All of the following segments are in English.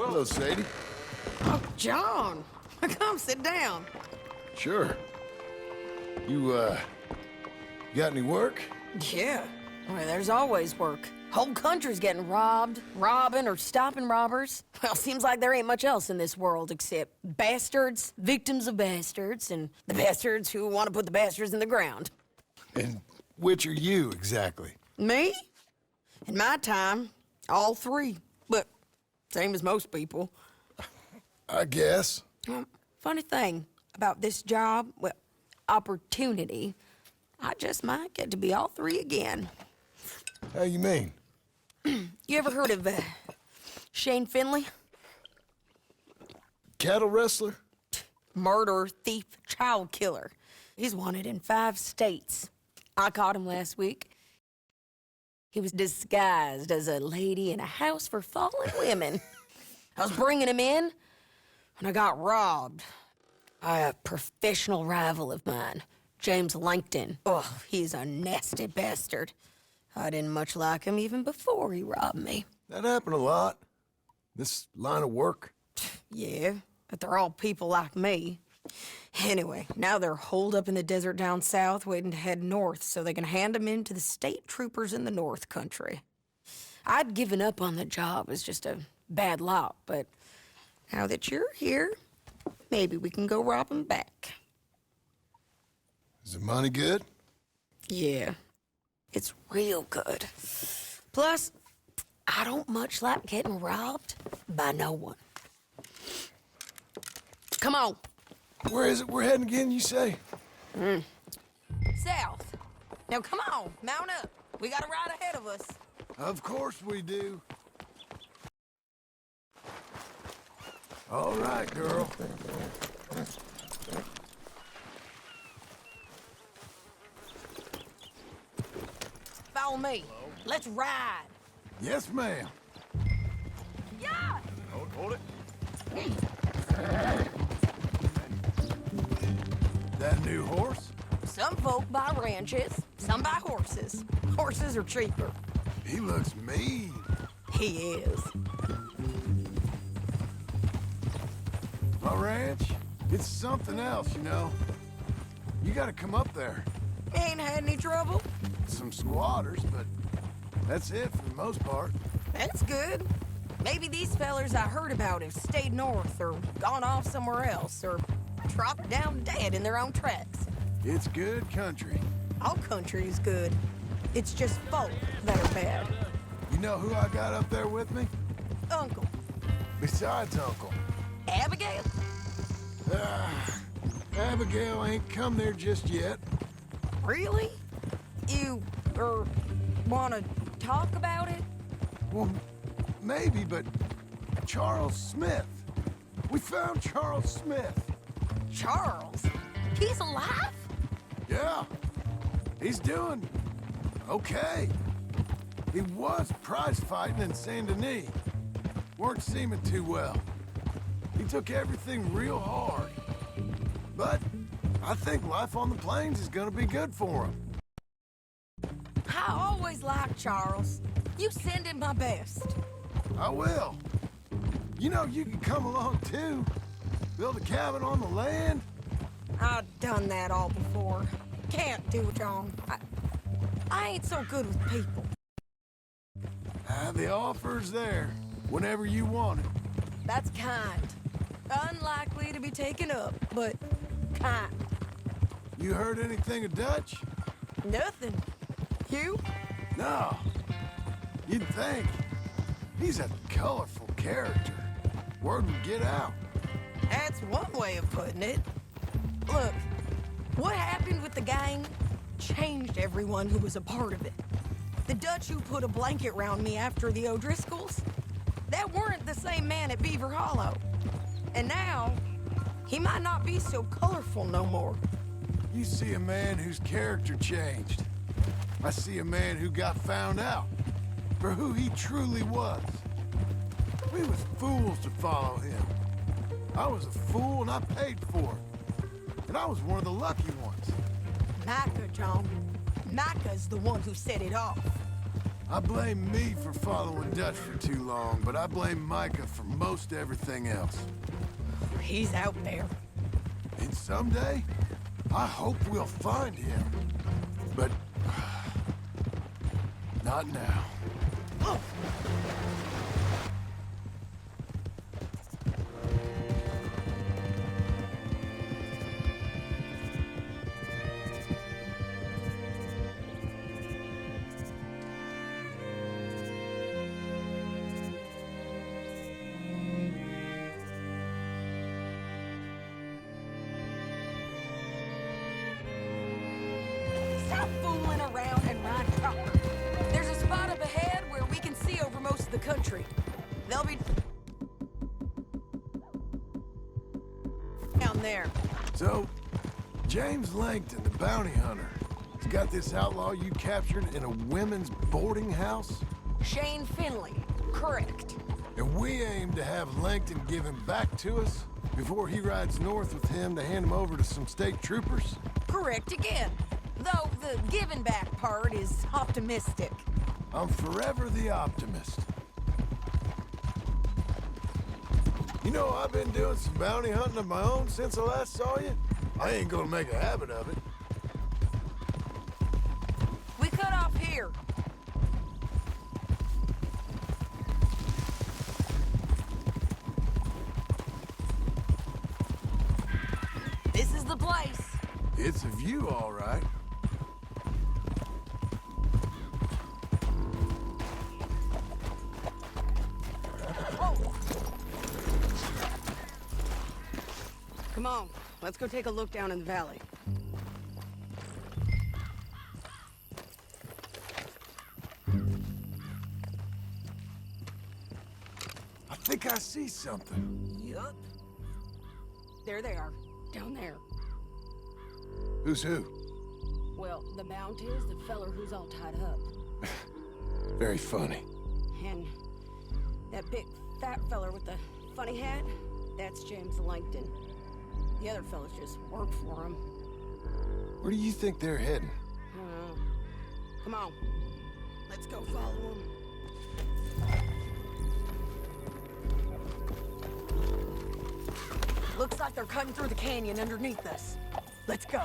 Hello, Sadie. Oh, John, come sit down. Sure. You got any work? Yeah, well, there's always work. Whole country's getting robbed, robbing, or stopping robbers. Well, seems like there ain't much else in this world except bastards, victims of bastards, and the bastards who want to put the bastards in the ground. And which are you, exactly? Me? In my time, all three. But same as most people. I guess. Funny thing about this job, well, opportunity, I just might get to be all three again. How you mean? You ever heard of Shane Finley? Cattle wrestler? Murderer, thief, child killer. He's wanted in 5 states. I caught him last week. He was disguised as a lady in a house for fallen women. I was bringing him in, and I got robbed by a professional rival of mine, James Langton. Oh, he's a nasty bastard. I didn't much like him even before he robbed me. That happened a lot. This line of work. Yeah, but they're all people like me. Anyway, now they're holed up in the desert down south, waiting to head north so they can hand them in to the state troopers in the north country. I'd given up on the job as just a bad lot, but now that you're here, maybe we can go rob them back. Is the money good? Yeah, it's real good. Plus, I don't much like getting robbed by no one. Come on. Where is it we're heading again, you say? South. Now come on, mount up. We got a ride ahead of us. Of course we do. All right, girl. Follow me. Let's ride. Yes, ma'am. Yeah! Hold it. That new horse? Some folk buy ranches, some buy horses. Horses are cheaper. He looks mean. He is. My ranch, it's something else, you know. You gotta come up there. Ain't had any trouble? Some squatters, but that's it for the most part. That's good. Maybe these fellers I heard about have stayed north or gone off somewhere else or dropped down dead in their own tracks. It's good country. All country is good. It's just folk that are bad. You know who I got up there with me? Uncle. Besides Uncle. Abigail? Abigail ain't come there just yet. Really? You, wanna talk about it? Well, maybe, but Charles Smith. We found Charles Smith. Charles? He's alive? Yeah, he's doing okay. He was prize fighting in Saint Denis. Weren't seeming too well. He took everything real hard. But I think life on the plains is gonna be good for him. I always liked Charles. You send him my best. I will. You know, you can come along too. Build a cabin on the land. I've done that all before. Can't do it, John. I ain't so good with people. The offer's there whenever you want it. That's kind. Unlikely to be taken up, but kind. You heard anything of Dutch? Nothing. You? No. You'd think. He's a colorful character. Word would get out. That's one way of putting it. Look, what happened with the gang changed everyone who was a part of it. The Dutch who put a blanket round me after the O'Driscolls, that weren't the same man at Beaver Hollow. And now, he might not be so colorful no more. You see a man whose character changed. I see a man who got found out for who he truly was. We was fools to follow him. I was a fool and I paid for it. And I was one of the lucky ones. Micah, John. Micah's the one who set it off. I blame me for following Dutch for too long, but I blame Micah for most everything else. He's out there. And someday, I hope we'll find him. But... not now. Oh. Stop fooling around and ride proper. There's a spot up ahead where we can see over most of the country. They'll be down there. So, James Langton, the bounty hunter, has got this outlaw you captured in a women's boarding house? Shane Finley, correct. And we aim to have Langton give him back to us before he rides north with him to hand him over to some state troopers? Correct again. Though the giving back part is optimistic. I'm forever the optimist. You know, I've been doing some bounty hunting of my own since I last saw you. I ain't gonna make a habit of it. We cut off here. This is the place. It's a view, all right. Come on, let's go take a look down in the valley. I think I see something. Yup. There they are, down there. Who's who? Well, the Mount is the feller who's all tied up. Very funny. And that big fat feller with the funny hat, that's James Langton. The other fellas just work for him. Where do you think they're heading? I don't know. Come on, let's go follow them. Looks like they're cutting through the canyon underneath us. Let's go.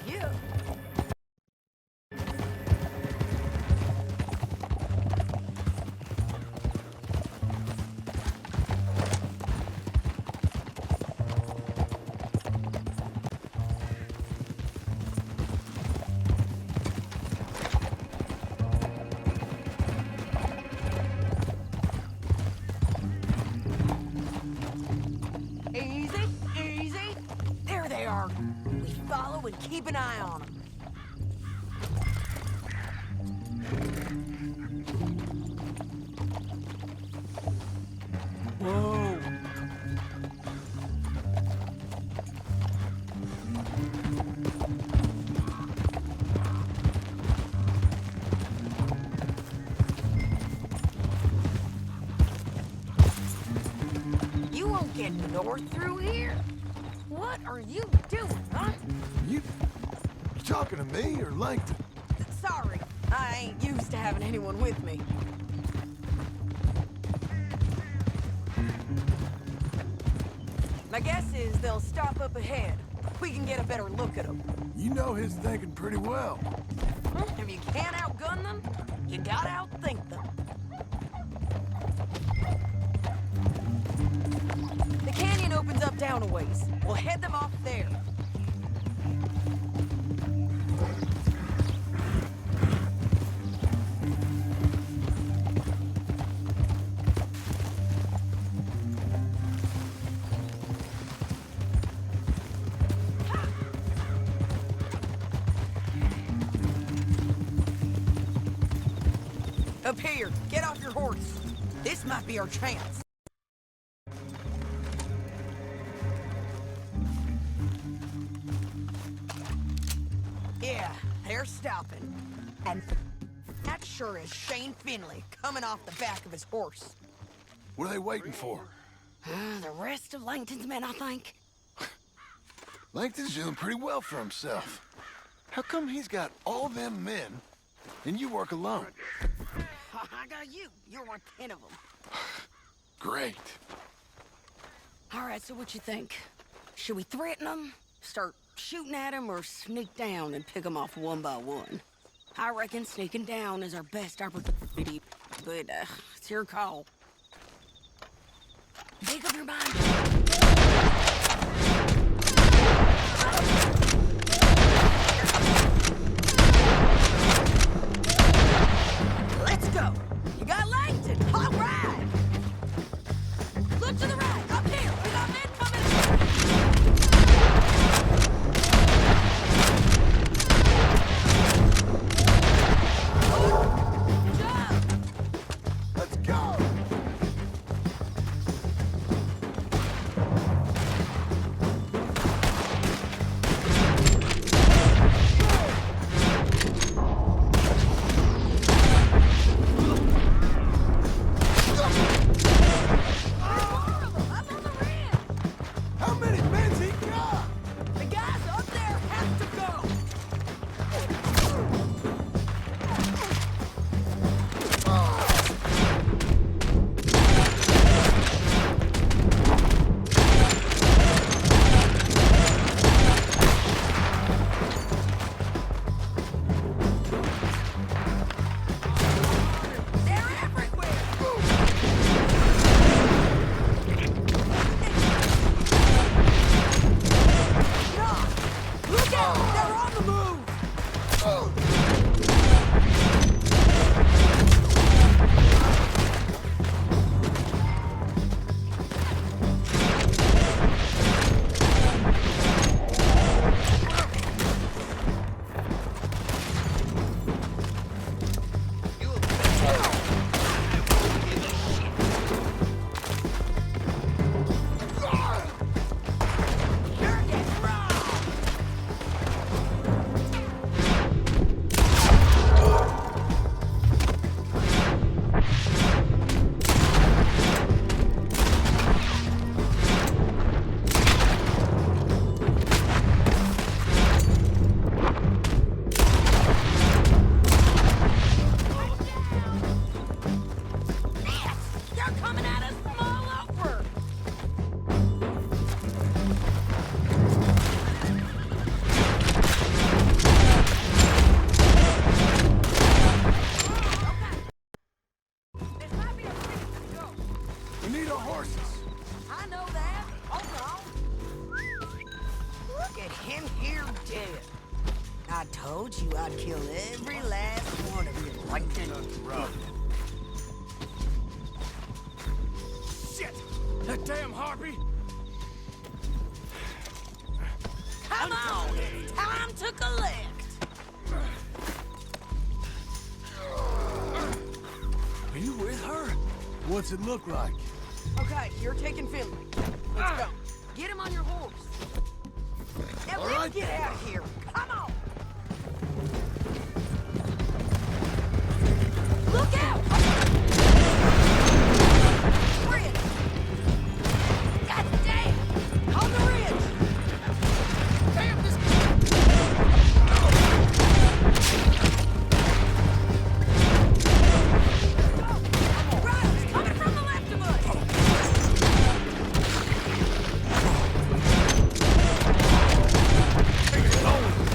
Yeah. Easy, easy. There they are. We follow and keep an eye on them. Whoa! You won't get north through here. What are you doing, huh? You talking to me or Langton? Sorry, I ain't used to having anyone with me. My guess is they'll stop up ahead. We can get a better look at them. You know his thinking pretty well. If you can't outgun them, you gotta outthink them. The canyon opens up down a ways. We'll head them off there. Up here, get off your horse. This might be our chance. Yeah, they're stopping. And that sure is Shane Finley coming off the back of his horse. What are they waiting for? The rest of Langton's men, I think. Langton's doing pretty well for himself. How come he's got all them men And you work alone. I got you. You're worth 10 of them. Great. All right, so what you think? Should we threaten them, start shooting at them, or sneak down and pick them off one by one? I reckon sneaking down is our best opportunity, but it's your call. Make up your mind. Let's go. You got Langton. All right. Look to the right. Up here. We got men coming. Good job. Let's go! Up on the rim. How many men's he got? The guys up there have to go. They're everywhere. Look out! They're on the move! You're getting robbed! They're coming at us from all over! This might be a place to go. We need our horses. I know that. Hold on. Look at him here dead. I told you I'd kill every last one of you right then. Shit! That damn harpy! Come on! Time to collect! Are you with her? What's it look like? Okay, you're taking Finley. Let's go. Get him on your horse. Now All let's right. get out of here. Come on! Look out! Ridge! God damn! On the ridge! Damn, this... Riders coming from the left of us! Take it going!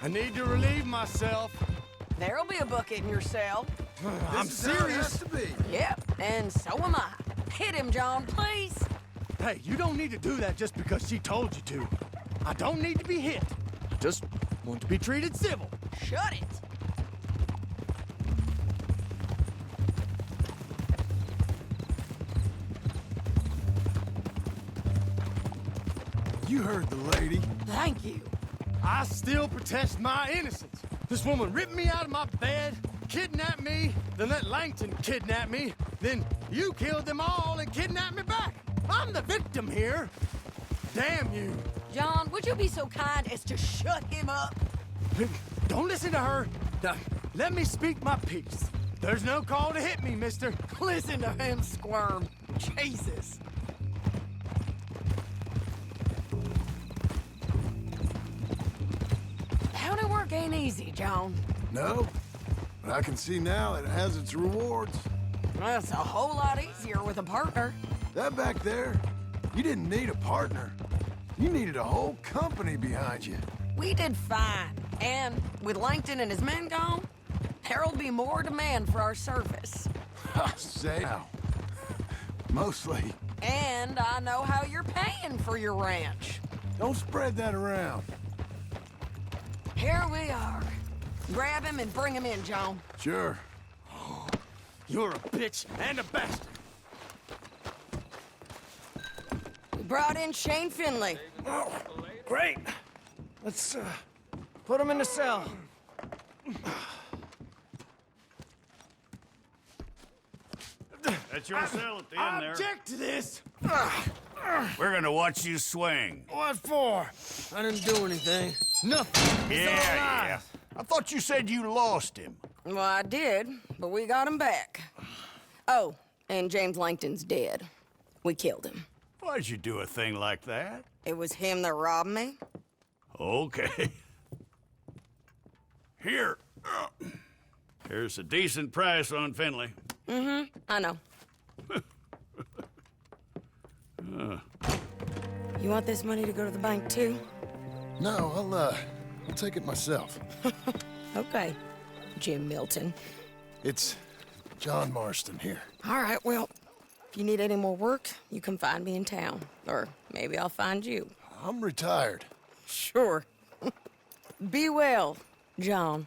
I need to relieve myself. There'll be a bucket in your cell. I'm This is how it has serious. to be. Yep, and so am I. Hit him, John, please. Hey, you don't need to do that just because she told you to. I don't need to be hit. I just want to be treated civil. Shut it. You heard the lady. Thank you. I still protest my innocence. This woman ripped me out of my bed, kidnapped me, then let Langton kidnap me, then you killed them all and kidnapped me back. I'm the victim here. Damn you. John, would you be so kind as to shut him up? Don't listen to her. Now, let me speak my piece. There's no call to hit me, mister. Listen to him squirm. Jesus. County work ain't easy, John. No, but I can see now it has its rewards. That's a whole lot easier with a partner. That back there, you didn't need a partner. You needed a whole company behind you. We did fine. And with Langton and his men gone, there'll be more demand for our service. Say now. Mostly. And I know how you're paying for your ranch. Don't spread that around. Here we are. Grab him and bring him in, John. Sure. You're a bitch and a bastard. We brought in Shane Finley. Oh, great. Let's put him in the cell. That's your cell at the I end there. object to this. We're gonna watch you swing. What for? I didn't do anything. Nothing. It's all Yeah. lies. I thought you said you lost him. Well, I did, but we got him back. Oh, and James Langton's dead. We killed him. Why'd you do a thing like that? It was him that robbed me. Okay. Here. Here's a decent price on Finley. I know. You want this money to go to the bank, too? No, I'll take it myself. Okay, Jim Milton. It's John Marston here. All right, well, if you need any more work, you can find me in town. Or maybe I'll find you. I'm retired. Sure. Be well, John.